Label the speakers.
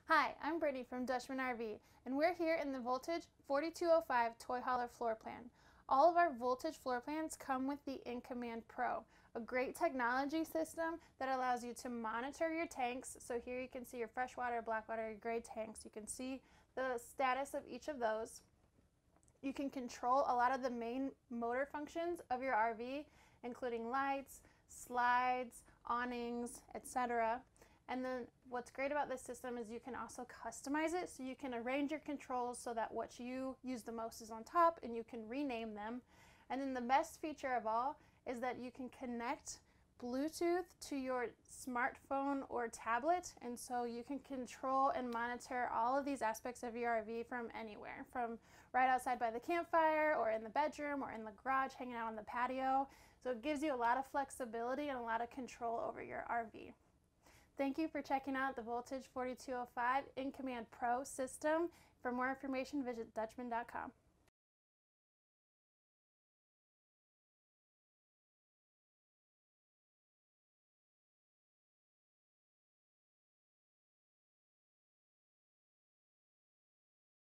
Speaker 1: Hi, I'm Brittany from Dutchman RV, and we're here in the Voltage 4205 toy hauler floor plan. All of our Voltage floor plans come with the InCommand Pro, a great technology system that allows you to monitor your tanks. So here you can see your freshwater, blackwater, your gray tanks. You can see the status of each of those. You can control a lot of the main motor functions of your RV, including lights, slides, awnings, etc. And then what's great about this system is you can also customize it, so you can arrange your controls so that what you use the most is on top, and you can rename them. And then the best feature of all is that you can connect Bluetooth to your smartphone or tablet, and so you can control and monitor all of these aspects of your RV from anywhere, from right outside by the campfire or in the bedroom or in the garage hanging out on the patio. So it gives you a lot of flexibility and a lot of control over your RV. Thank you for checking out the Voltage 4205 InCommand Pro system. For more information, visit Dutchman.com.